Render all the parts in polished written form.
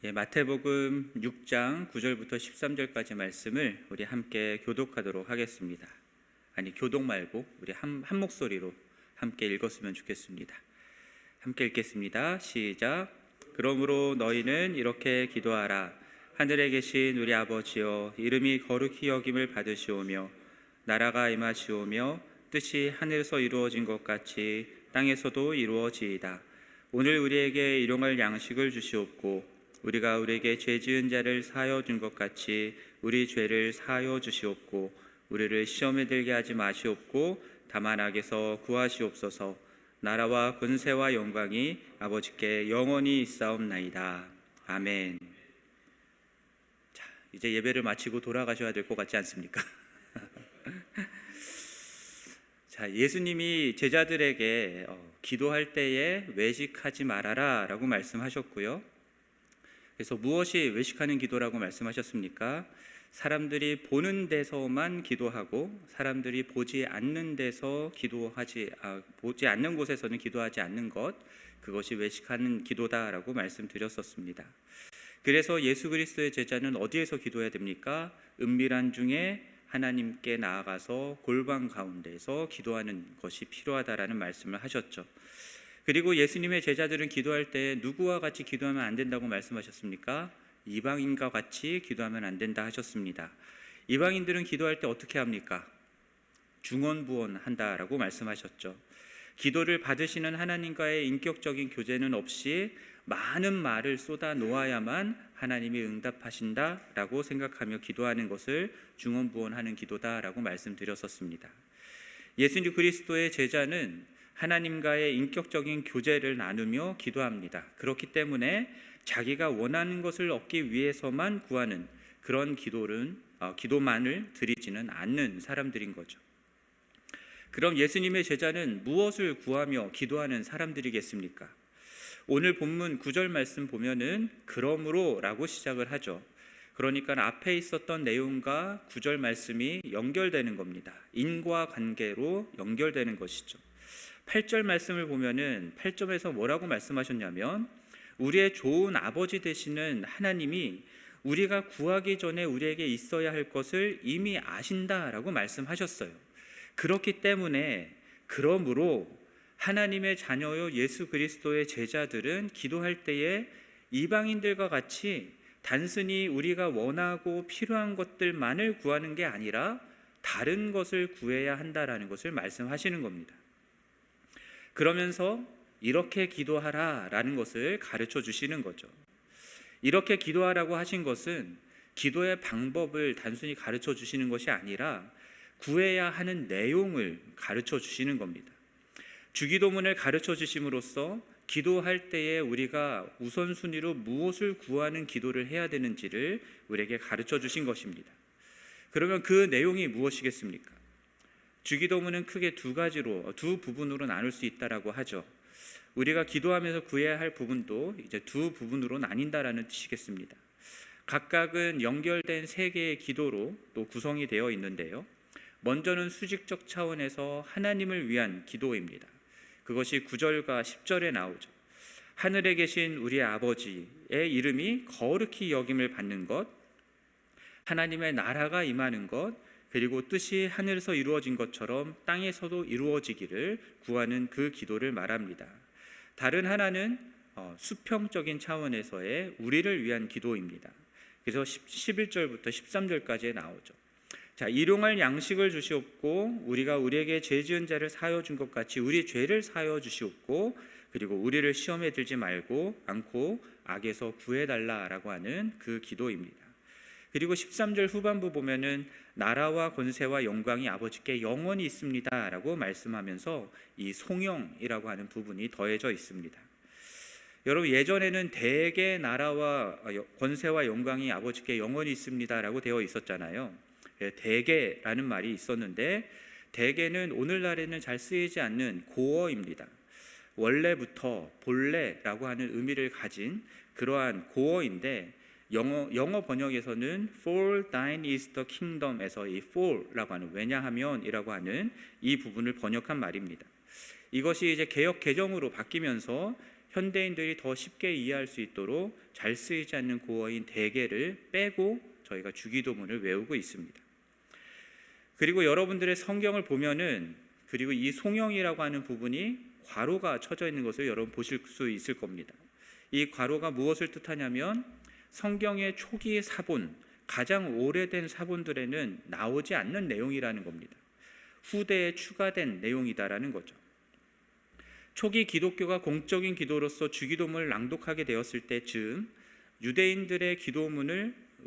마태복음 6장 9절부터 13절까지 말씀을 우리 함께 교독하도록 하겠습니다. 아니, 교독 말고 우리 한 목소리로 함께 읽었으면 좋겠습니다. 함께 읽겠습니다. 시작. 그러므로 너희는 이렇게 기도하라. 하늘에 계신 우리 아버지여, 이름이 거룩히 여김을 받으시오며 나라가 임하시오며 뜻이 하늘에서 이루어진 것 같이 땅에서도 이루어지이다. 오늘 우리에게 일용할 양식을 주시옵고 우리가 우리에게 죄 지은 자를 사하여 준 것 같이 우리 죄를 사하여 주시옵고 우리를 시험에 들게 하지 마시옵고 다만 악에서 구하시옵소서. 나라와 권세와 영광이 아버지께 영원히 있사옵나이다. 아멘. 자, 이제 예배를 마치고 돌아가셔야 될 것 같지 않습니까? 자, 예수님이 제자들에게 기도할 때에 외식하지 말아라 라고 말씀하셨고요. 그래서 무엇이 외식하는 기도라고 말씀하셨습니까? 사람들이 보는 데서만 기도하고 사람들이 보지 않는 곳에서는 기도하지 않는 것, 그것이 외식하는 기도다라고 말씀드렸었습니다. 그래서 예수 그리스도의 제자는 어디에서 기도해야 됩니까? 은밀한 중에 하나님께 나아가서 골방 가운데에서 기도하는 것이 필요하다라는 말씀을 하셨죠. 그리고 예수님의 제자들은 기도할 때 누구와 같이 기도하면 안 된다고 말씀하셨습니까? 이방인과 같이 기도하면 안 된다 하셨습니다. 이방인들은 기도할 때 어떻게 합니까? 중언부언한다라고 말씀하셨죠. 기도를 받으시는 하나님과의 인격적인 교제는 없이 많은 말을 쏟아 놓아야만 하나님이 응답하신다라고 생각하며 기도하는 것을 중언부언하는 기도다라고 말씀드렸었습니다. 예수 그리스도의 제자는 하나님과의 인격적인 교제를 나누며 기도합니다. 그렇기 때문에 자기가 원하는 것을 얻기 위해서만 구하는 그런 기도만을 드리지는 않는 사람들인 거죠. 그럼 예수님의 제자는 무엇을 구하며 기도하는 사람들이겠습니까? 오늘 본문 9절 말씀 보면은 그러므로 라고 시작을 하죠. 그러니까 앞에 있었던 내용과 9절 말씀이 연결되는 겁니다. 인과관계로 연결되는 것이죠. 8절 말씀을 보면은 8절에서 뭐라고 말씀하셨냐면 우리의 좋은 아버지 되시는 하나님이 우리가 구하기 전에 우리에게 있어야 할 것을 이미 아신다라고 말씀하셨어요. 그렇기 때문에 그러므로 하나님의 자녀요 예수 그리스도의 제자들은 기도할 때에 이방인들과 같이 단순히 우리가 원하고 필요한 것들만을 구하는 게 아니라 다른 것을 구해야 한다라는 것을 말씀하시는 겁니다. 그러면서 이렇게 기도하라라는 것을 가르쳐 주시는 거죠. 이렇게 기도하라고 하신 것은 기도의 방법을 단순히 가르쳐 주시는 것이 아니라 구해야 하는 내용을 가르쳐 주시는 겁니다. 주기도문을 가르쳐 주심으로써 기도할 때에 우리가 우선순위로 무엇을 구하는 기도를 해야 되는지를 우리에게 가르쳐 주신 것입니다. 그러면 그 내용이 무엇이겠습니까? 주기도문은 크게 두 부분으로 나눌 수 있다라고 하죠. 우리가 기도하면서 구해야 할 부분도 이제 두 부분으로 나뉜다라는 뜻이겠습니다. 각각은 연결된 세 개의 기도로 또 구성이 되어 있는데요. 먼저는 수직적 차원에서 하나님을 위한 기도입니다. 그것이 9절과 10절에 나오죠. 하늘에 계신 우리 아버지의 이름이 거룩히 여김을 받는 것, 하나님의 나라가 임하는 것, 그리고 뜻이 하늘에서 이루어진 것처럼 땅에서도 이루어지기를 구하는 그 기도를 말합니다. 다른 하나는 수평적인 차원에서의 우리를 위한 기도입니다. 그래서 11절부터 13절까지에 나오죠. 자, 일용할 양식을 주시옵고 우리가 우리에게 죄 지은 자를 사하여 준 것 같이 우리 죄를 사하여 주시옵고 그리고 우리를 시험에 들지 말고 않고 악에서 구해달라라고 하는 그 기도입니다. 그리고 13절 후반부 보면은 나라와 권세와 영광이 아버지께 영원히 있습니다 라고 말씀하면서 이 송영이라고 하는 부분이 더해져 있습니다. 여러분, 예전에는 대개 나라와 권세와 영광이 아버지께 영원히 있습니다 라고 되어 있었잖아요. 대개라는 말이 있었는데 대개는 오늘날에는 잘 쓰이지 않는 고어입니다. 원래부터 본래라고 하는 의미를 가진 그러한 고어인데 영어 번역에서는 For thine is the kingdom에서 이 for라고 하는 왜냐하면이라고 하는 이 부분을 번역한 말입니다. 이것이 이제 개역 개정으로 바뀌면서 현대인들이 더 쉽게 이해할 수 있도록 잘 쓰이지 않는 고어인 대개를 빼고 저희가 주기도문을 외우고 있습니다. 그리고 여러분들의 성경을 보면은 그리고 이 송영이라고 하는 부분이 괄호가 쳐져 있는 것을 여러분 보실 수 있을 겁니다. 이 괄호가 무엇을 뜻하냐면 성경의 초기 사본, 가장 오래된 사본들에는 나오지 않는 내용이라는 겁니다. 후대에 추가된 내용이다라는 거죠. 초기 기독교가 공적인 기도로서 주기도문을 낭독하게 되었을 때쯤 유대인들의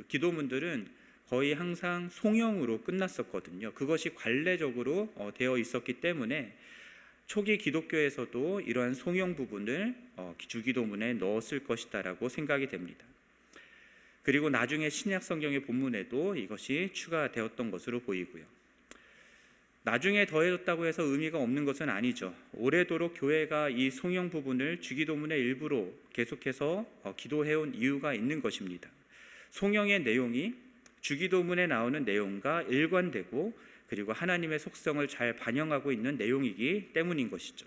기도문들은 거의 항상 송영으로 끝났었거든요. 그것이 관례적으로 되어 있었기 때문에 초기 기독교에서도 이러한 송영 부분을 주기도문에 넣었을 것이다라고 생각이 됩니다. 그리고 나중에 신약 성경의 본문에도 이것이 추가되었던 것으로 보이고요. 나중에 더해졌다고 해서 의미가 없는 것은 아니죠. 오래도록 교회가 이 송영 부분을 주기도문의 일부로 계속해서 기도해온 이유가 있는 것입니다. 송영의 내용이 주기도문에 나오는 내용과 일관되고 그리고 하나님의 속성을 잘 반영하고 있는 내용이기 때문인 것이죠.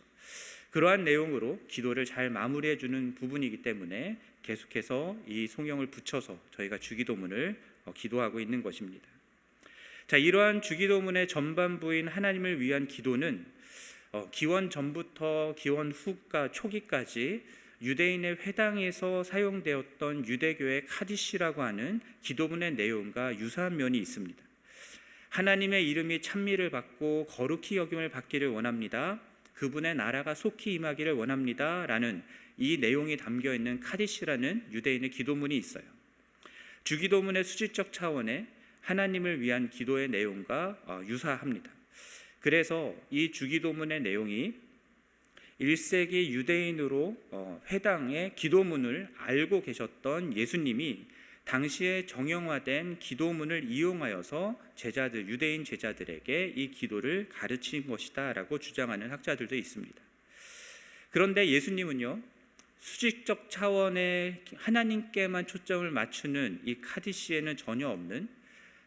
그러한 내용으로 기도를 잘 마무리해 주는 부분이기 때문에 계속해서 이 송영을 붙여서 저희가 주기도문을 기도하고 있는 것입니다. 자, 이러한 주기도문의 전반부인 하나님을 위한 기도는 기원 전부터 기원 후가 초기까지 유대인의 회당에서 사용되었던 유대교의 카디시라고 하는 기도문의 내용과 유사한 면이 있습니다. 하나님의 이름이 찬미를 받고 거룩히 여김을 받기를 원합니다. 그분의 나라가 속히 임하기를 원합니다. 라는 이 내용이 담겨있는 카디시라는 유대인의 기도문이 있어요. 주기도문의 수질적 차원에 하나님을 위한 기도의 내용과 유사합니다. 그래서 이 주기도문의 내용이 1세기 유대인으로 회당의 기도문을 알고 계셨던 예수님이 당시에 정형화된 기도문을 이용하여서 유대인 제자들에게 이 기도를 가르친 것이다 라고 주장하는 학자들도 있습니다. 그런데 예수님은요, 수직적 차원의 하나님께만 초점을 맞추는 이 카디시에는 전혀 없는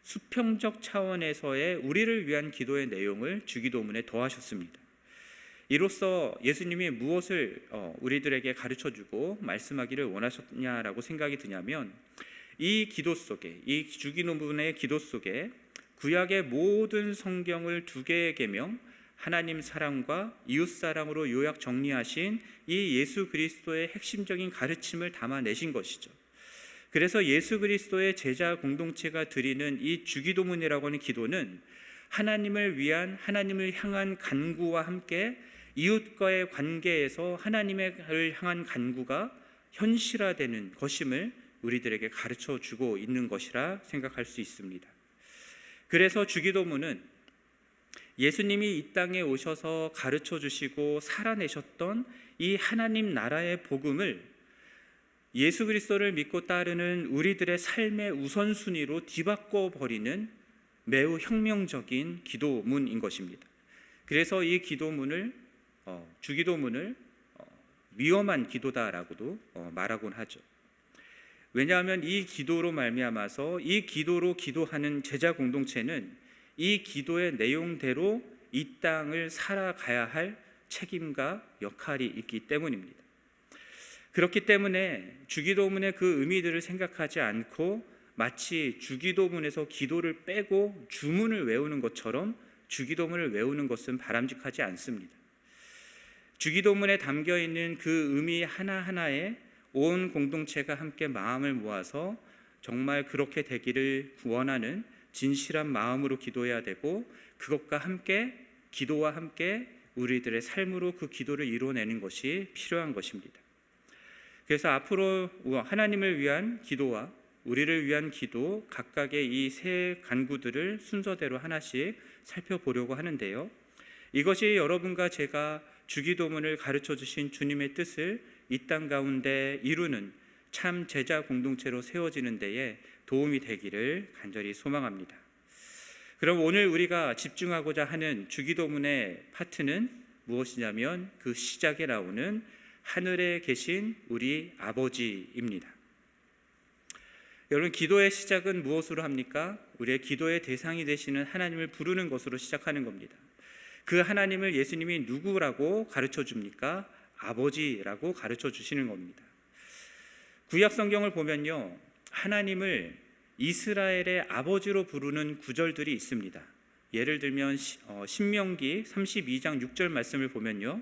수평적 차원에서의 우리를 위한 기도의 내용을 주기도문에 더하셨습니다. 이로써 예수님이 무엇을 우리들에게 가르쳐주고 말씀하기를 원하셨냐라고 생각이 드냐면, 이 기도 속에, 이 주기도문의 기도 속에 구약의 모든 성경을 2개의 계명, 하나님 사랑과 이웃 사랑으로 요약 정리하신 이 예수 그리스도의 핵심적인 가르침을 담아내신 것이죠. 그래서 예수 그리스도의 제자 공동체가 드리는 이 주기도문이라고 하는 기도는 하나님을 위한, 하나님을 향한 간구와 함께 이웃과의 관계에서 하나님을 향한 간구가 현실화되는 것임을 우리들에게 가르쳐 주고 있는 것이라 생각할 수 있습니다. 그래서 주기도문은 예수님이 이 땅에 오셔서 가르쳐 주시고 살아내셨던 이 하나님 나라의 복음을 예수 그리스도를 믿고 따르는 우리들의 삶의 우선순위로 뒤바꿔 버리는 매우 혁명적인 기도문인 것입니다. 그래서 이 기도문을 주기도문을 위험한 기도다라고도 말하곤 하죠. 왜냐하면 이 기도로 말미암아서 이 기도로 기도하는 제자 공동체는 이 기도의 내용대로 이 땅을 살아가야 할 책임과 역할이 있기 때문입니다. 그렇기 때문에 주기도문의 그 의미들을 생각하지 않고 마치 주기도문에서 기도를 빼고 주문을 외우는 것처럼 주기도문을 외우는 것은 바람직하지 않습니다. 주기도문에 담겨있는 그 의미 하나하나에 온 공동체가 함께 마음을 모아서 정말 그렇게 되기를 원하는 진실한 마음으로 기도해야 되고, 그것과 함께 기도와 함께 우리들의 삶으로 그 기도를 이루어내는 것이 필요한 것입니다. 그래서 앞으로 하나님을 위한 기도와 우리를 위한 기도 각각의 이 세 간구들을 순서대로 하나씩 살펴보려고 하는데요, 이것이 여러분과 제가 주기도문을 가르쳐 주신 주님의 뜻을 이 땅 가운데 이루는 참 제자 공동체로 세워지는 데에 도움이 되기를 간절히 소망합니다. 그럼 오늘 우리가 집중하고자 하는 주기도문의 파트는 무엇이냐면 그 시작에 나오는 하늘에 계신 우리 아버지입니다. 여러분, 기도의 시작은 무엇으로 합니까? 우리의 기도의 대상이 되시는 하나님을 부르는 것으로 시작하는 겁니다. 그 하나님을 예수님이 누구라고 가르쳐 줍니까? 아버지라고 가르쳐 주시는 겁니다. 구약 성경을 보면요, 하나님을 이스라엘의 아버지로 부르는 구절들이 있습니다. 예를 들면 신명기 32장 6절 말씀을 보면요,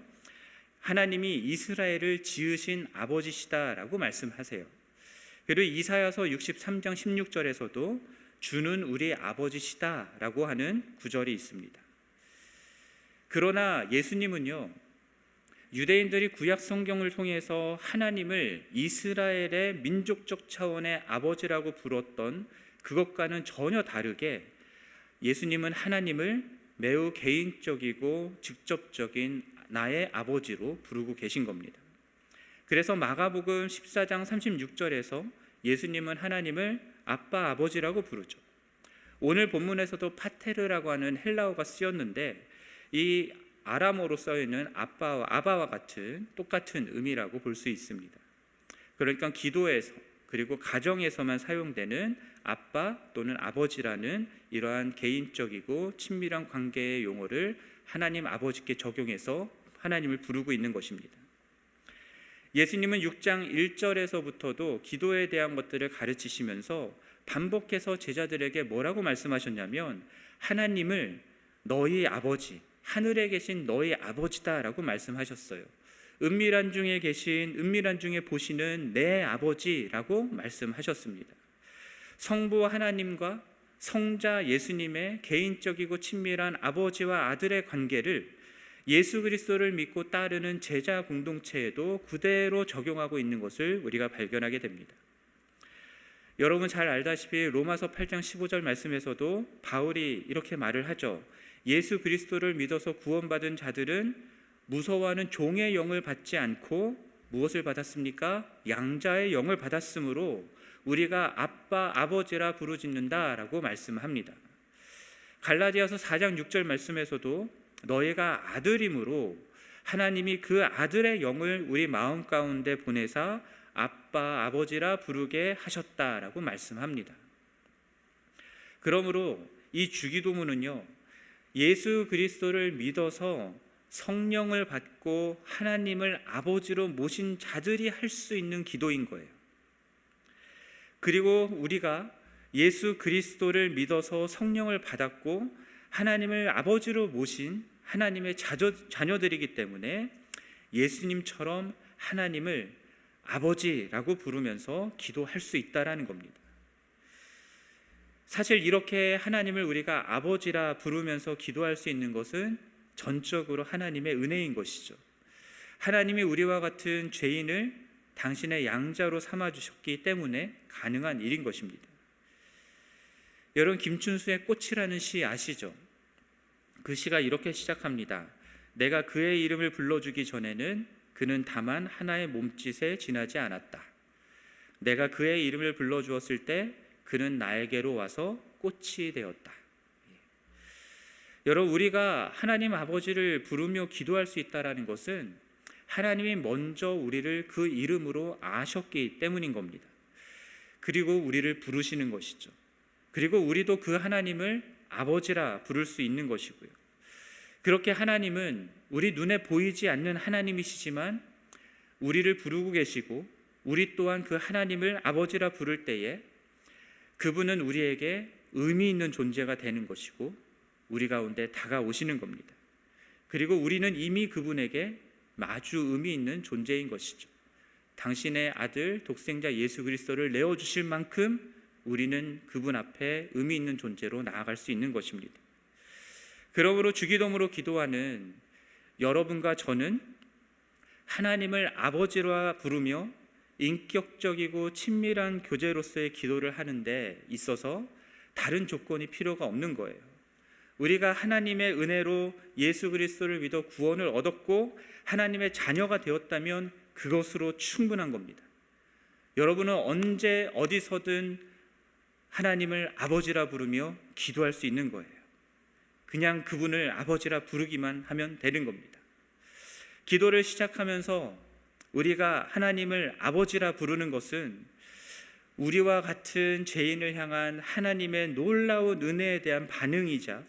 하나님이 이스라엘을 지으신 아버지시다라고 말씀하세요. 그리고 이사야서 63장 16절에서도 주는 우리 아버지시다라고 하는 구절이 있습니다. 그러나 예수님은요, 유대인들이 구약 성경을 통해서 하나님을 이스라엘의 민족적 차원의 아버지라고 불렀던 그것과는 전혀 다르게 예수님은 하나님을 매우 개인적이고 직접적인 나의 아버지로 부르고 계신 겁니다. 그래서 마가복음 14장 36절에서 예수님은 하나님을 아빠 아버지라고 부르죠. 오늘 본문에서도 파테르라고 하는 헬라어가 쓰였는데 이 아람어로 써있는 아바와 같은 똑같은 의미라고 볼 수 있습니다. 그러니까 기도에서 그리고 가정에서만 사용되는 아빠 또는 아버지라는 이러한 개인적이고 친밀한 관계의 용어를 하나님 아버지께 적용해서 하나님을 부르고 있는 것입니다. 예수님은 6장 1절에서부터도 기도에 대한 것들을 가르치시면서 반복해서 제자들에게 뭐라고 말씀하셨냐면 하나님을 너희 아버지, 하늘에 계신 너희 아버지다라고 말씀하셨어요. 은밀한 중에 계신, 은밀한 중에 보시는 내 아버지라고 말씀하셨습니다. 성부 하나님과 성자 예수님의 개인적이고 친밀한 아버지와 아들의 관계를 예수 그리스도를 믿고 따르는 제자 공동체에도 그대로 적용하고 있는 것을 우리가 발견하게 됩니다. 여러분 잘 알다시피 로마서 8장 15절 말씀에서도 바울이 이렇게 말을 하죠. 예수 그리스도를 믿어서 구원받은 자들은 무서워하는 종의 영을 받지 않고 무엇을 받았습니까? 양자의 영을 받았으므로 우리가 아빠, 아버지라 부르짖는다라고 말씀합니다. 갈라디아서 4장 6절 말씀에서도 너희가 아들이므로 하나님이 그 아들의 영을 우리 마음 가운데 보내사 아빠, 아버지라 부르게 하셨다라고 말씀합니다. 그러므로 이 주기도문은요, 예수 그리스도를 믿어서 성령을 받고 하나님을 아버지로 모신 자들이 할 수 있는 기도인 거예요. 그리고 우리가 예수 그리스도를 믿어서 성령을 받았고 하나님을 아버지로 모신 하나님의 자녀들이기 때문에 예수님처럼 하나님을 아버지라고 부르면서 기도할 수 있다라는 겁니다. 사실 이렇게 하나님을 우리가 아버지라 부르면서 기도할 수 있는 것은 전적으로 하나님의 은혜인 것이죠. 하나님이 우리와 같은 죄인을 당신의 양자로 삼아주셨기 때문에 가능한 일인 것입니다. 여러분, 김춘수의 꽃이라는 시 아시죠? 그 시가 이렇게 시작합니다. 내가 그의 이름을 불러주기 전에는 그는 다만 하나의 몸짓에 지나지 않았다. 내가 그의 이름을 불러주었을 때 그는 나에게로 와서 꽃이 되었다. 여러분, 우리가 하나님 아버지를 부르며 기도할 수 있다는 것은 하나님이 먼저 우리를 그 이름으로 아셨기 때문인 겁니다. 그리고 우리를 부르시는 것이죠. 그리고 우리도 그 하나님을 아버지라 부를 수 있는 것이고요. 그렇게 하나님은 우리 눈에 보이지 않는 하나님이시지만 우리를 부르고 계시고 우리 또한 그 하나님을 아버지라 부를 때에 그분은 우리에게 의미 있는 존재가 되는 것이고 우리 가운데 다가오시는 겁니다. 그리고 우리는 이미 그분에게 마주 의미 있는 존재인 것이죠. 당신의 아들 독생자 예수 그리스도를 내어주실 만큼 우리는 그분 앞에 의미 있는 존재로 나아갈 수 있는 것입니다. 그러므로 주기도문으로 기도하는 여러분과 저는 하나님을 아버지로 부르며 인격적이고 친밀한 교제로서의 기도를 하는데 있어서 다른 조건이 필요가 없는 거예요. 우리가 하나님의 은혜로 예수 그리스도를 믿어 구원을 얻었고 하나님의 자녀가 되었다면 그것으로 충분한 겁니다. 여러분은 언제 어디서든 하나님을 아버지라 부르며 기도할 수 있는 거예요. 그냥 그분을 아버지라 부르기만 하면 되는 겁니다. 기도를 시작하면서 우리가 하나님을 아버지라 부르는 것은 우리와 같은 죄인을 향한 하나님의 놀라운 은혜에 대한 반응이자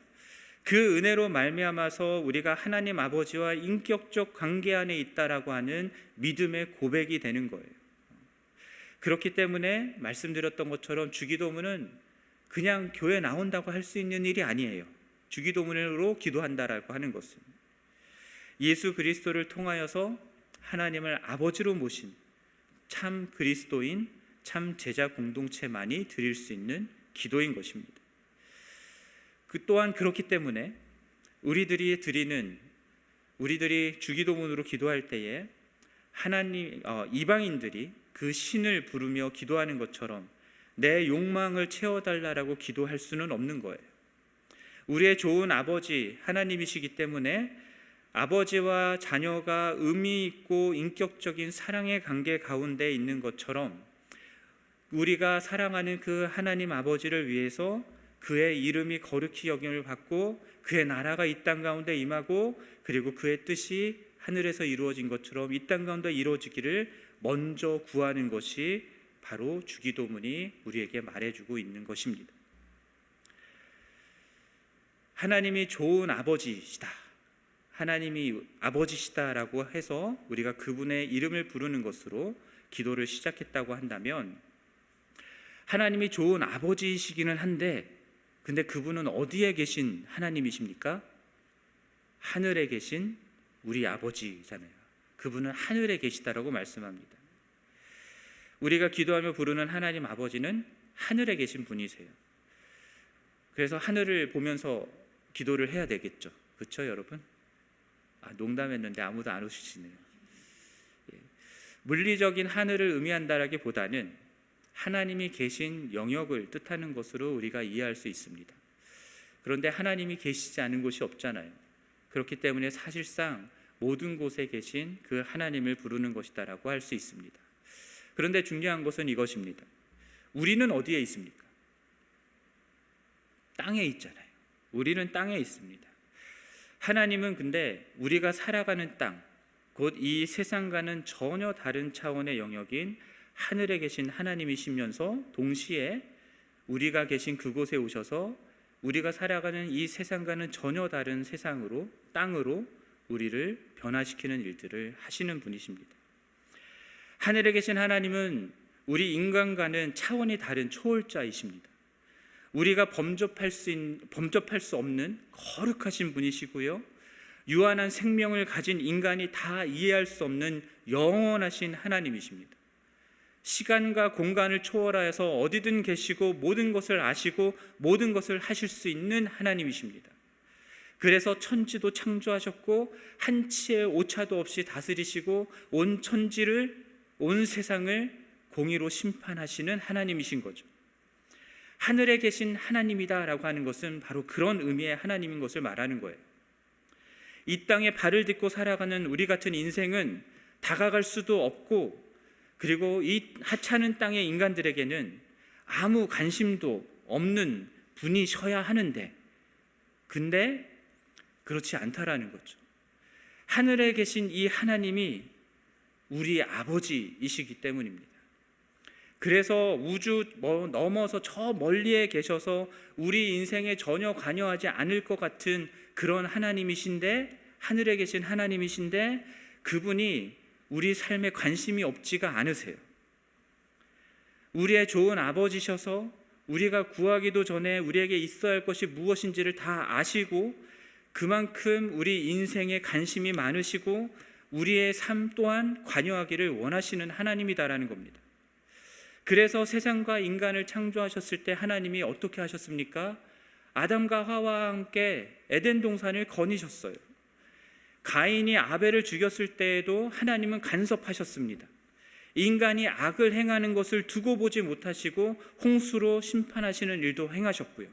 그 은혜로 말미암아서 우리가 하나님 아버지와 인격적 관계 안에 있다라고 하는 믿음의 고백이 되는 거예요. 그렇기 때문에 말씀드렸던 것처럼 주기도문은 그냥 교회 나온다고 할 수 있는 일이 아니에요. 주기도문으로 기도한다라고 하는 것은 예수 그리스도를 통하여서 하나님을 아버지로 모신 참 그리스도인, 참 제자 공동체만이 드릴 수 있는 기도인 것입니다. 또한 그렇기 때문에 우리들이 주기도문으로 기도할 때에 이방인들이 그 신을 부르며 기도하는 것처럼 내 욕망을 채워달라고 기도할 수는 없는 거예요. 우리의 좋은 아버지 하나님이시기 때문에 아버지와 자녀가 의미 있고 인격적인 사랑의 관계 가운데 있는 것처럼 우리가 사랑하는 그 하나님 아버지를 위해서 그의 이름이 거룩히 여김을 받고 그의 나라가 이 땅 가운데 임하고 그리고 그의 뜻이 하늘에서 이루어진 것처럼 이 땅 가운데 이루어지기를 먼저 구하는 것이 바로 주기도문이 우리에게 말해주고 있는 것입니다. 하나님이 좋은 아버지시다, 하나님이 아버지시다라고 해서 우리가 그분의 이름을 부르는 것으로 기도를 시작했다고 한다면, 하나님이 좋은 아버지이시기는 한데 근데 그분은 어디에 계신 하나님이십니까? 하늘에 계신 우리 아버지잖아요. 그분은 하늘에 계시다라고 말씀합니다. 우리가 기도하며 부르는 하나님 아버지는 하늘에 계신 분이세요. 그래서 하늘을 보면서 기도를 해야 되겠죠. 그렇죠, 여러분? 농담했는데 아무도 안 웃으시네요. 물리적인 하늘을 의미한다라기보다는 하나님이 계신 영역을 뜻하는 것으로 우리가 이해할 수 있습니다. 그런데 하나님이 계시지 않은 곳이 없잖아요. 그렇기 때문에 사실상 모든 곳에 계신 그 하나님을 부르는 것이다라고 할 수 있습니다. 그런데 중요한 것은 이것입니다. 우리는 어디에 있습니까? 땅에 있잖아요. 우리는 땅에 있습니다. 하나님은 근데 우리가 살아가는 땅, 곧 이 세상과는 전혀 다른 차원의 영역인 하늘에 계신 하나님이시면서 동시에 우리가 계신 그곳에 오셔서 우리가 살아가는 이 세상과는 전혀 다른 세상으로, 땅으로 우리를 변화시키는 일들을 하시는 분이십니다. 하늘에 계신 하나님은 우리 인간과는 차원이 다른 초월자이십니다. 우리가 범접할 수 없는 거룩하신 분이시고요, 유한한 생명을 가진 인간이 다 이해할 수 없는 영원하신 하나님이십니다. 시간과 공간을 초월하여서 어디든 계시고 모든 것을 아시고 모든 것을 하실 수 있는 하나님이십니다. 그래서 천지도 창조하셨고 한치의 오차도 없이 다스리시고 온 천지를, 온 세상을 공의로 심판하시는 하나님이신 거죠. 하늘에 계신 하나님이다라고 하는 것은 바로 그런 의미의 하나님인 것을 말하는 거예요. 이 땅에 발을 딛고 살아가는 우리 같은 인생은 다가갈 수도 없고, 그리고 이 하찮은 땅의 인간들에게는 아무 관심도 없는 분이셔야 하는데, 근데 그렇지 않다라는 거죠. 하늘에 계신 이 하나님이 우리 아버지이시기 때문입니다. 그래서 우주 넘어서 저 멀리에 계셔서 우리 인생에 전혀 관여하지 않을 것 같은 그런 하나님이신데, 하늘에 계신 하나님이신데 그분이 우리 삶에 관심이 없지가 않으세요. 우리의 좋은 아버지셔서 우리가 구하기도 전에 우리에게 있어야 할 것이 무엇인지를 다 아시고 그만큼 우리 인생에 관심이 많으시고 우리의 삶 또한 관여하기를 원하시는 하나님이다라는 겁니다. 그래서 세상과 인간을 창조하셨을 때 하나님이 어떻게 하셨습니까? 아담과 하와와 함께 에덴 동산을 거니셨어요. 가인이 아벨을 죽였을 때에도 하나님은 간섭하셨습니다. 인간이 악을 행하는 것을 두고 보지 못하시고 홍수로 심판하시는 일도 행하셨고요.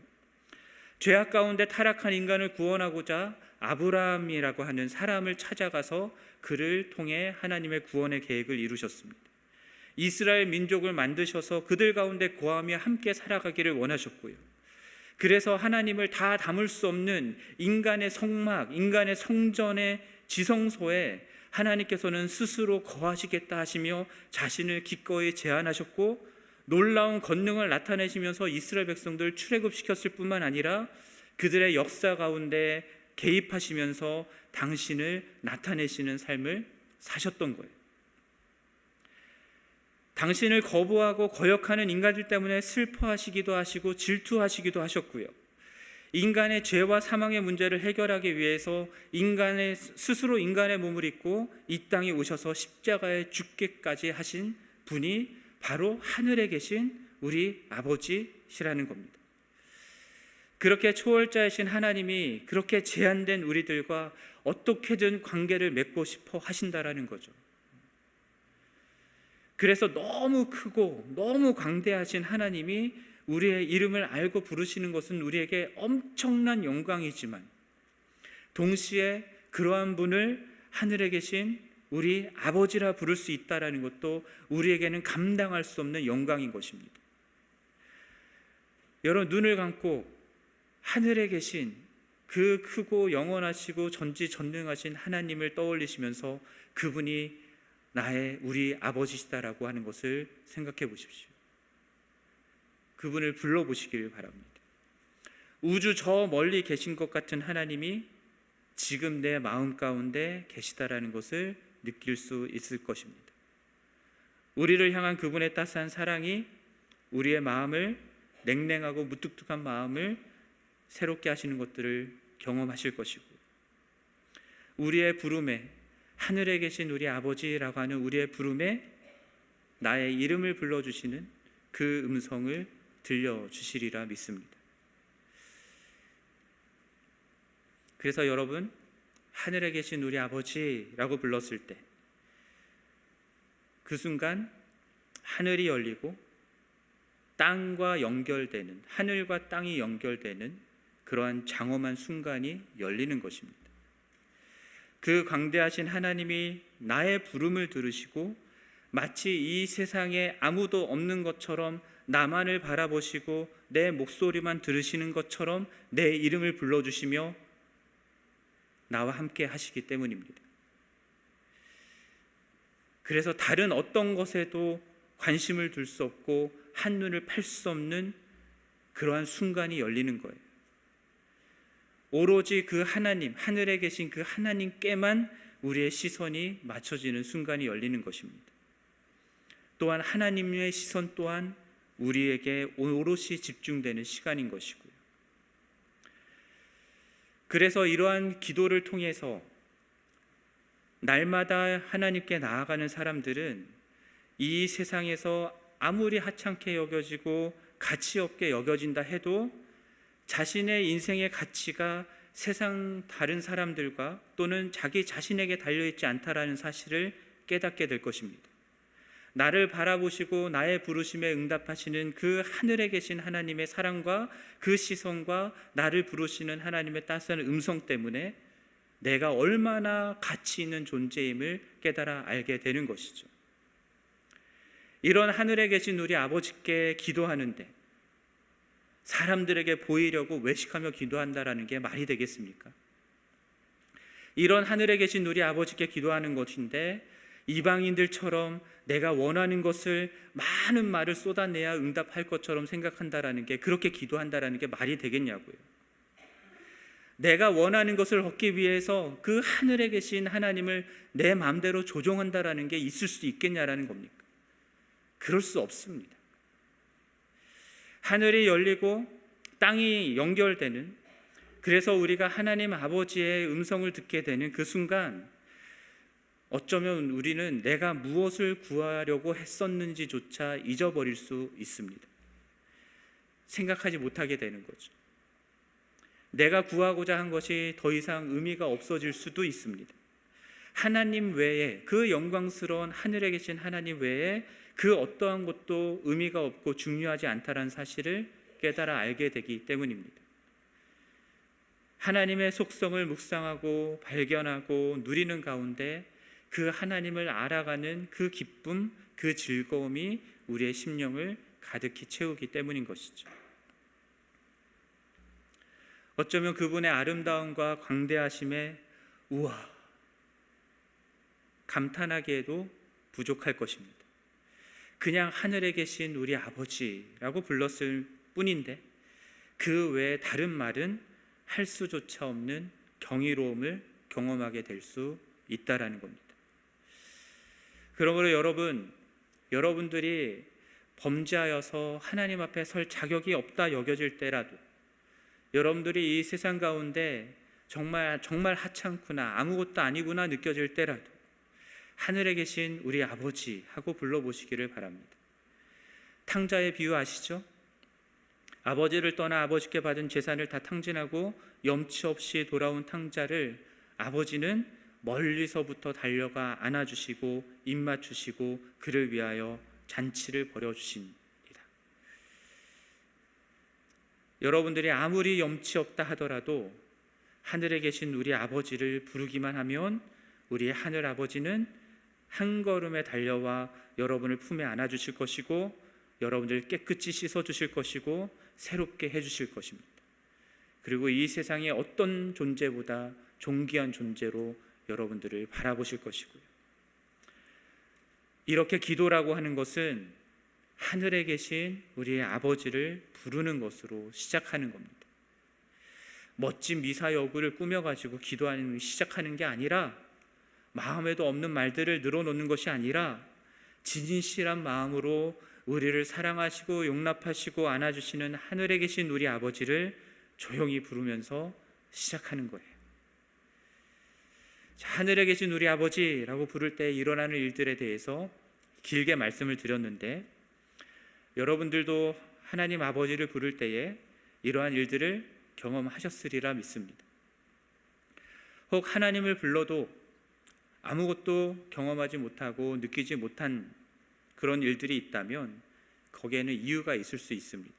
죄악 가운데 타락한 인간을 구원하고자 아브라함이라고 하는 사람을 찾아가서 그를 통해 하나님의 구원의 계획을 이루셨습니다. 이스라엘 민족을 만드셔서 그들 가운데 거하며 함께 살아가기를 원하셨고요. 그래서 하나님을 다 담을 수 없는 인간의 성막, 인간의 성전의 지성소에 하나님께서는 스스로 거하시겠다 하시며 자신을 기꺼이 제안하셨고 놀라운 권능을 나타내시면서 이스라엘 백성들을 출애굽시켰을 뿐만 아니라 그들의 역사 가운데 개입하시면서 당신을 나타내시는 삶을 사셨던 거예요. 당신을 거부하고 거역하는 인간들 때문에 슬퍼하시기도 하시고 질투하시기도 하셨고요. 인간의 죄와 사망의 문제를 해결하기 위해서 스스로 인간의 몸을 입고 이 땅에 오셔서 십자가에 죽기까지 하신 분이 바로 하늘에 계신 우리 아버지시라는 겁니다. 그렇게 초월자이신 하나님이 그렇게 제한된 우리들과 어떻게든 관계를 맺고 싶어 하신다라는 거죠. 그래서 너무 크고 너무 광대하신 하나님이 우리의 이름을 알고 부르시는 것은 우리에게 엄청난 영광이지만 동시에 그러한 분을 하늘에 계신 우리 아버지라 부를 수 있다는 것도 우리에게는 감당할 수 없는 영광인 것입니다. 여러분, 눈을 감고 하늘에 계신 그 크고 영원하시고 전지전능하신 하나님을 떠올리시면서 그분이 우리 아버지시다라고 하는 것을 생각해 보십시오. 그분을 불러보시기를 바랍니다. 우주 저 멀리 계신 것 같은 하나님이 지금 내 마음 가운데 계시다라는 것을 느낄 수 있을 것입니다. 우리를 향한 그분의 따스한 사랑이 우리의 마음을, 냉랭하고 무뚝뚝한 마음을 새롭게 하시는 것들을 경험하실 것이고, 우리의 부름에, 하늘에 계신 우리 아버지라고 하는 우리의 부름에 나의 이름을 불러주시는 그 음성을 들려주시리라 믿습니다. 그래서 여러분, 하늘에 계신 우리 아버지라고 불렀을 때 그 순간 하늘이 열리고 땅과 연결되는, 하늘과 땅이 연결되는 그러한 장엄한 순간이 열리는 것입니다. 그 광대하신 하나님이 나의 부름을 들으시고 마치 이 세상에 아무도 없는 것처럼 나만을 바라보시고 내 목소리만 들으시는 것처럼 내 이름을 불러주시며 나와 함께 하시기 때문입니다. 그래서 다른 어떤 것에도 관심을 둘 수 없고 한눈을 팔 수 없는 그러한 순간이 열리는 거예요. 오로지 그 하나님, 하늘에 계신 그 하나님께만 우리의 시선이 맞춰지는 순간이 열리는 것입니다. 또한 하나님의 시선 또한 우리에게 오롯이 집중되는 시간인 것이고요. 그래서 이러한 기도를 통해서 날마다 하나님께 나아가는 사람들은 이 세상에서 아무리 하찮게 여겨지고 가치 없게 여겨진다 해도 자신의 인생의 가치가 세상 다른 사람들과 또는 자기 자신에게 달려있지 않다라는 사실을 깨닫게 될 것입니다. 나를 바라보시고 나의 부르심에 응답하시는 그 하늘에 계신 하나님의 사랑과 그 시선과 나를 부르시는 하나님의 따스한 음성 때문에 내가 얼마나 가치 있는 존재임을 깨달아 알게 되는 것이죠. 이런 하늘에 계신 우리 아버지께 기도하는데 사람들에게 보이려고 외식하며 기도한다라는 게 말이 되겠습니까? 이런 하늘에 계신 우리 아버지께 기도하는 것인데 이방인들처럼 내가 원하는 것을 많은 말을 쏟아내야 응답할 것처럼 생각한다라는 게, 그렇게 기도한다라는 게 말이 되겠냐고요. 내가 원하는 것을 얻기 위해서 그 하늘에 계신 하나님을 내 마음대로 조종한다라는 게 있을 수 있겠냐라는 겁니까? 그럴 수 없습니다. 하늘이 열리고 땅이 연결되는, 그래서 우리가 하나님 아버지의 음성을 듣게 되는 그 순간 어쩌면 우리는 내가 무엇을 구하려고 했었는지조차 잊어버릴 수 있습니다. 생각하지 못하게 되는 거죠. 내가 구하고자 한 것이 더 이상 의미가 없어질 수도 있습니다. 하나님 외에, 그 영광스러운 하늘에 계신 하나님 외에 그 어떠한 것도 의미가 없고 중요하지 않다는 사실을 깨달아 알게 되기 때문입니다. 하나님의 속성을 묵상하고 발견하고 누리는 가운데 그 하나님을 알아가는 그 기쁨, 그 즐거움이 우리의 심령을 가득히 채우기 때문인 것이죠. 어쩌면 그분의 아름다움과 광대하심에 우와, 감탄하기에도 부족할 것입니다. 그냥 하늘에 계신 우리 아버지라고 불렀을 뿐인데 그 외에 다른 말은 할 수조차 없는 경이로움을 경험하게 될 수 있다라는 겁니다. 그러므로 여러분들이 범죄하여서 하나님 앞에 설 자격이 없다 여겨질 때라도, 여러분들이 이 세상 가운데 정말 하찮구나, 아무것도 아니구나 느껴질 때라도 하늘에 계신 우리 아버지 하고 불러보시기를 바랍니다. 탕자의 비유 아시죠? 아버지를 떠나 아버지께 받은 재산을 다 탕진하고 염치 없이 돌아온 탕자를 아버지는 멀리서부터 달려가 안아주시고 입맞추시고 그를 위하여 잔치를 벌여주십니다. 여러분들이 아무리 염치 없다 하더라도 하늘에 계신 우리 아버지를 부르기만 하면 우리 하늘 아버지는 한 걸음에 달려와 여러분을 품에 안아주실 것이고 여러분들 깨끗이 씻어주실 것이고 새롭게 해주실 것입니다. 그리고 이 세상의 어떤 존재보다 존귀한 존재로 여러분들을 바라보실 것이고요. 이렇게 기도라고 하는 것은 하늘에 계신 우리의 아버지를 부르는 것으로 시작하는 겁니다. 멋진 미사여구를 꾸며가지고 기도하는 시작하는 게 아니라, 마음에도 없는 말들을 늘어놓는 것이 아니라 진실한 마음으로 우리를 사랑하시고 용납하시고 안아주시는 하늘에 계신 우리 아버지를 조용히 부르면서 시작하는 거예요. 하늘에 계신 우리 아버지라고 부를 때 일어나는 일들에 대해서 길게 말씀을 드렸는데, 여러분들도 하나님 아버지를 부를 때에 이러한 일들을 경험하셨으리라 믿습니다. 혹 하나님을 불러도 아무것도 경험하지 못하고 느끼지 못한 그런 일들이 있다면 거기에는 이유가 있을 수 있습니다.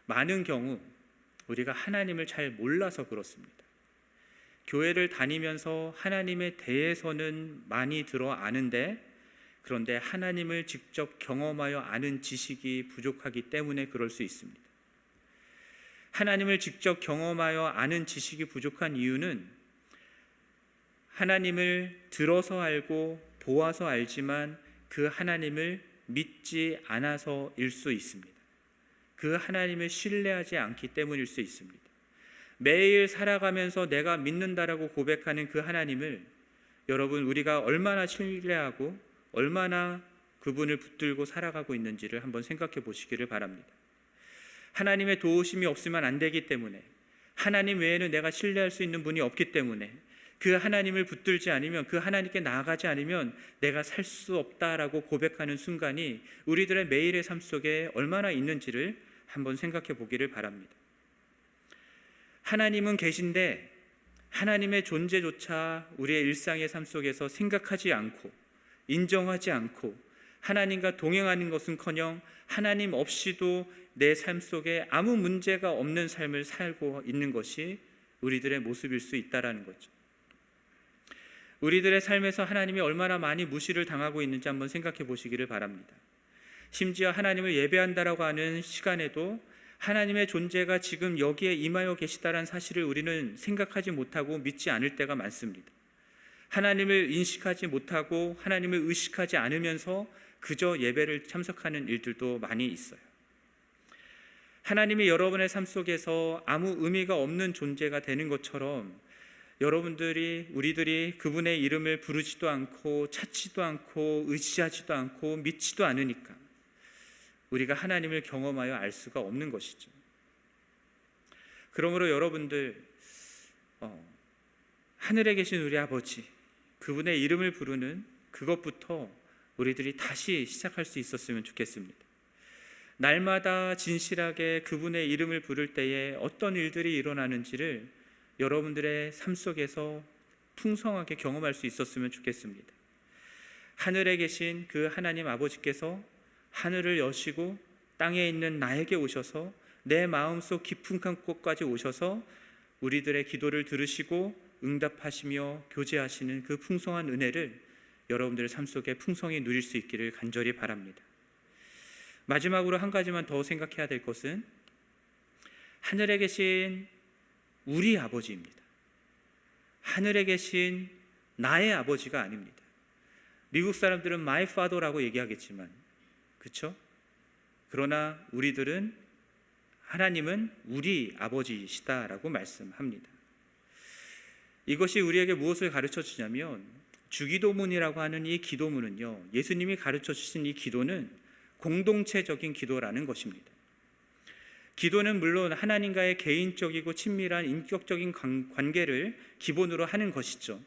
많은 경우 우리가 하나님을 잘 몰라서 그렇습니다. 교회를 다니면서 하나님에 대해서는 많이 들어 아는데, 그런데 하나님을 직접 경험하여 아는 지식이 부족하기 때문에 그럴 수 있습니다. 하나님을 직접 경험하여 아는 지식이 부족한 이유는 하나님을 들어서 알고 보아서 알지만 그 하나님을 믿지 않아서일 수 있습니다. 그 하나님을 신뢰하지 않기 때문일 수 있습니다. 매일 살아가면서 내가 믿는다라고 고백하는 그 하나님을 여러분, 우리가 얼마나 신뢰하고 얼마나 그분을 붙들고 살아가고 있는지를 한번 생각해 보시기를 바랍니다. 하나님의 도우심이 없으면 안 되기 때문에, 하나님 외에는 내가 신뢰할 수 있는 분이 없기 때문에, 그 하나님을 붙들지 않으면, 그 하나님께 나아가지 않으면 내가 살 수 없다라고 고백하는 순간이 우리들의 매일의 삶 속에 얼마나 있는지를 한번 생각해 보기를 바랍니다. 하나님은 계신데 하나님의 존재조차 우리의 일상의 삶 속에서 생각하지 않고 인정하지 않고 하나님과 동행하는 것은커녕 하나님 없이도 내 삶 속에 아무 문제가 없는 삶을 살고 있는 것이 우리들의 모습일 수 있다는 거죠. 우리들의 삶에서 하나님이 얼마나 많이 무시를 당하고 있는지 한번 생각해 보시기를 바랍니다. 심지어 하나님을 예배한다라고 하는 시간에도 하나님의 존재가 지금 여기에 임하여 계시다는 사실을 우리는 생각하지 못하고 믿지 않을 때가 많습니다. 하나님을 인식하지 못하고 하나님을 의식하지 않으면서 그저 예배를 참석하는 일들도 많이 있어요. 하나님이 여러분의 삶 속에서 아무 의미가 없는 존재가 되는 것처럼 우리들이 그분의 이름을 부르지도 않고 찾지도 않고 의지하지도 않고 믿지도 않으니까 우리가 하나님을 경험하여 알 수가 없는 것이죠. 그러므로 여러분들 하늘에 계신 우리 아버지, 그분의 이름을 부르는 그것부터 우리들이 다시 시작할 수 있었으면 좋겠습니다. 날마다 진실하게 그분의 이름을 부를 때에 어떤 일들이 일어나는지를 여러분들의 삶 속에서 풍성하게 경험할 수 있었으면 좋겠습니다. 하늘에 계신 그 하나님 아버지께서 하늘을 여시고 땅에 있는 나에게 오셔서 내 마음속 깊은 곳까지 오셔서 우리들의 기도를 들으시고 응답하시며 교제하시는 그 풍성한 은혜를 여러분들의 삶 속에 풍성히 누릴 수 있기를 간절히 바랍니다. 마지막으로 한 가지만 더 생각해야 될 것은 하늘에 계신 우리 아버지입니다. 하늘에 계신 나의 아버지가 아닙니다. 미국 사람들은 my father라고 얘기하겠지만, 그렇죠? 그러나 우리들은 하나님은 우리 아버지시다라고 말씀합니다. 이것이 우리에게 무엇을 가르쳐 주냐면 주기도문이라고 하는 이 기도문은요, 예수님이 가르쳐 주신 이 기도는 공동체적인 기도라는 것입니다. 기도는 물론 하나님과의 개인적이고 친밀한 인격적인 관계를 기본으로 하는 것이죠.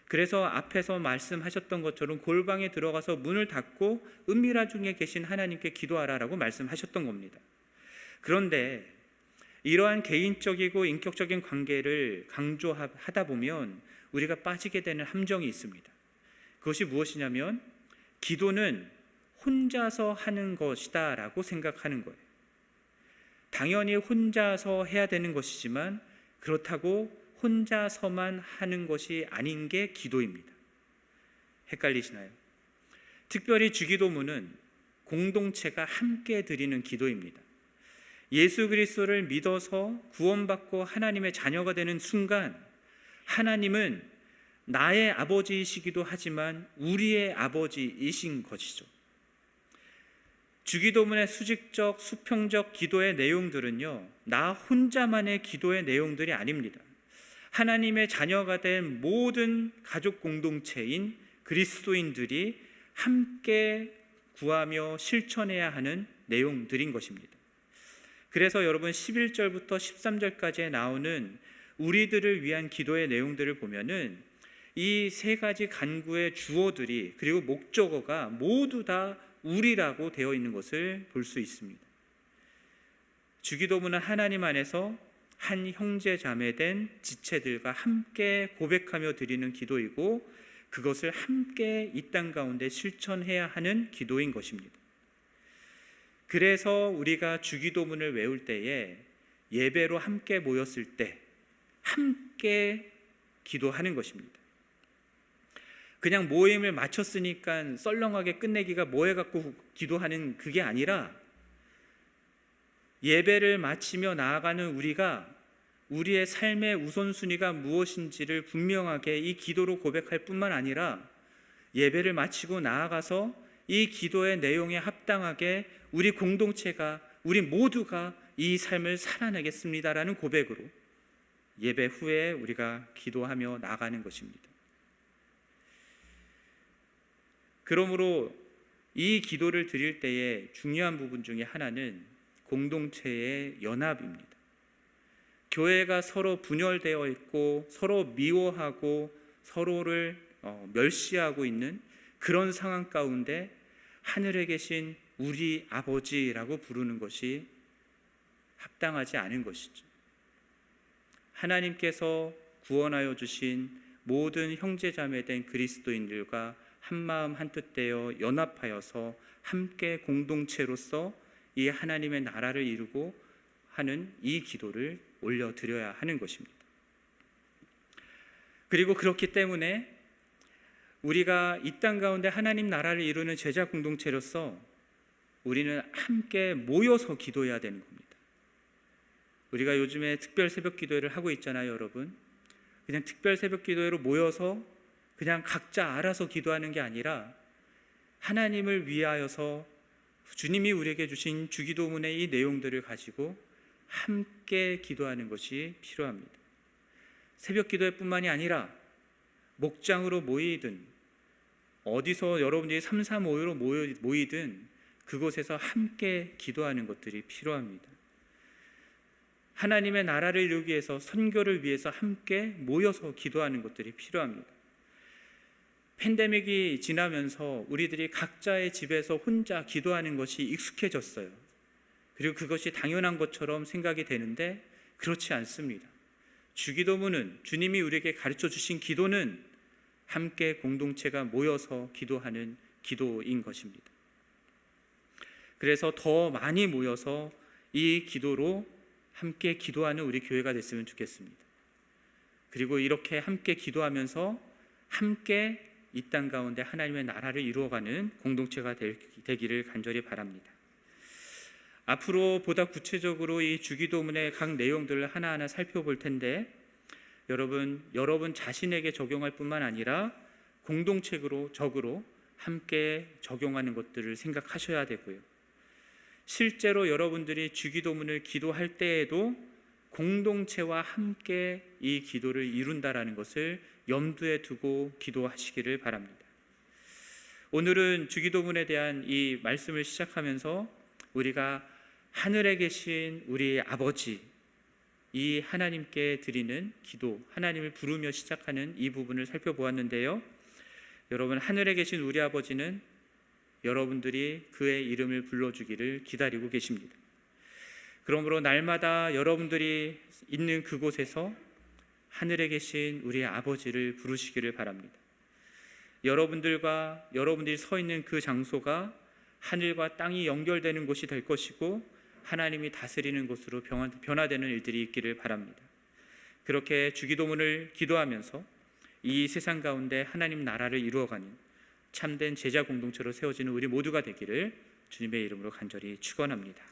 그래서 앞에서 말씀하셨던 것처럼 골방에 들어가서 문을 닫고 은밀한 중에 계신 하나님께 기도하라라고 말씀하셨던 겁니다. 그런데 이러한 개인적이고 인격적인 관계를 강조하다 보면 우리가 빠지게 되는 함정이 있습니다. 그것이 무엇이냐면 기도는 혼자서 하는 것이다 라고 생각하는 거예요. 당연히 혼자서 해야 되는 것이지만 그렇다고 혼자서만 하는 것이 아닌 게 기도입니다. 헷갈리시나요? 특별히 주기도문은 공동체가 함께 드리는 기도입니다. 예수 그리스도를 믿어서 구원받고 하나님의 자녀가 되는 순간 하나님은 나의 아버지이시기도 하지만 우리의 아버지이신 것이죠. 주기도문의 수직적, 수평적 기도의 내용들은요, 나 혼자만의 기도의 내용들이 아닙니다. 하나님의 자녀가 된 모든 가족 공동체인 그리스도인들이 함께 구하며 실천해야 하는 내용들인 것입니다. 그래서 여러분 11절부터 13절까지에 나오는 우리들을 위한 기도의 내용들을 보면은 이 세 가지 간구의 주어들이 그리고 목적어가 모두 다 우리라고 되어 있는 것을 볼 수 있습니다. 주기도문은 하나님 안에서 한 형제 자매 된 지체들과 함께 고백하며 드리는 기도이고 그것을 함께 이 땅 가운데 실천해야 하는 기도인 것입니다. 그래서 우리가 주기도문을 외울 때에 예배로 함께 모였을 때 함께 기도하는 것입니다. 그냥 모임을 마쳤으니까 썰렁하게 끝내기가 뭐해 갖고 기도하는 그게 아니라 예배를 마치며 나아가는 우리가 우리의 삶의 우선순위가 무엇인지를 분명하게 이 기도로 고백할 뿐만 아니라 예배를 마치고 나아가서 이 기도의 내용에 합당하게 우리 공동체가, 우리 모두가 이 삶을 살아내겠습니다라는 고백으로 예배 후에 우리가 기도하며 나아가는 것입니다. 그러므로 이 기도를 드릴 때에 중요한 부분 중에 하나는 공동체의 연합입니다. 교회가 서로 분열되어 있고 서로 미워하고 서로를 멸시하고 있는 그런 상황 가운데 하늘에 계신 우리 아버지라고 부르는 것이 합당하지 않은 것이죠. 하나님께서 구원하여 주신 모든 형제자매된 그리스도인들과 한마음 한뜻 되어 연합하여서 함께 공동체로서 이 하나님의 나라를 이루고 하는 이 기도를 올려드려야 하는 것입니다. 그리고 그렇기 때문에 우리가 이 땅 가운데 하나님 나라를 이루는 제자 공동체로서 우리는 함께 모여서 기도해야 되는 겁니다. 우리가 요즘에 특별 새벽 기도회를 하고 있잖아요, 여러분. 그냥 특별 새벽 기도회로 모여서 그냥 각자 알아서 기도하는 게 아니라 하나님을 위하여서 주님이 우리에게 주신 주기도문의 이 내용들을 가지고 함께 기도하는 것이 필요합니다. 새벽 기도회뿐만이 아니라 목장으로 모이든 어디서 여러분들이 3, 4, 5로 모이든 그곳에서 함께 기도하는 것들이 필요합니다. 하나님의 나라를 이루기 위해서 선교를 위해서 함께 모여서 기도하는 것들이 필요합니다. 팬데믹이 지나면서 우리들이 각자의 집에서 혼자 기도하는 것이 익숙해졌어요. 그리고 그것이 당연한 것처럼 생각이 되는데 그렇지 않습니다. 주기도문은 주님이 우리에게 가르쳐 주신 기도는 함께 공동체가 모여서 기도하는 기도인 것입니다. 그래서 더 많이 모여서 이 기도로 함께 기도하는 우리 교회가 됐으면 좋겠습니다. 그리고 이렇게 함께 기도하면서 함께 이 땅 가운데 하나님의 나라를 이루어가는 공동체가 되기를 간절히 바랍니다. 앞으로 보다 구체적으로 이 주기도문의 각 내용들을 하나하나 살펴볼 텐데 여러분 자신에게 적용할 뿐만 아니라 공동체적으로 함께 적용하는 것들을 생각하셔야 되고요. 실제로 여러분들이 주기도문을 기도할 때에도 공동체와 함께 이 기도를 이룬다라는 것을 염두에 두고 기도하시기를 바랍니다. 오늘은 주기도문에 대한 이 말씀을 시작하면서 우리가 하늘에 계신 우리 아버지, 이 하나님께 드리는 기도, 하나님을 부르며 시작하는 이 부분을 살펴보았는데요. 여러분, 하늘에 계신 우리 아버지는 여러분들이 그의 이름을 불러주기를 기다리고 계십니다. 그러므로 날마다 여러분들이 있는 그곳에서 하늘에 계신 우리 아버지를 부르시기를 바랍니다. 여러분들이 서 있는 그 장소가 하늘과 땅이 연결되는 곳이 될 것이고 하나님이 다스리는 곳으로 변화되는 일들이 있기를 바랍니다. 그렇게 주기도문을 기도하면서 이 세상 가운데 하나님 나라를 이루어가는 참된 제자 공동체로 세워지는 우리 모두가 되기를 주님의 이름으로 간절히 축원합니다.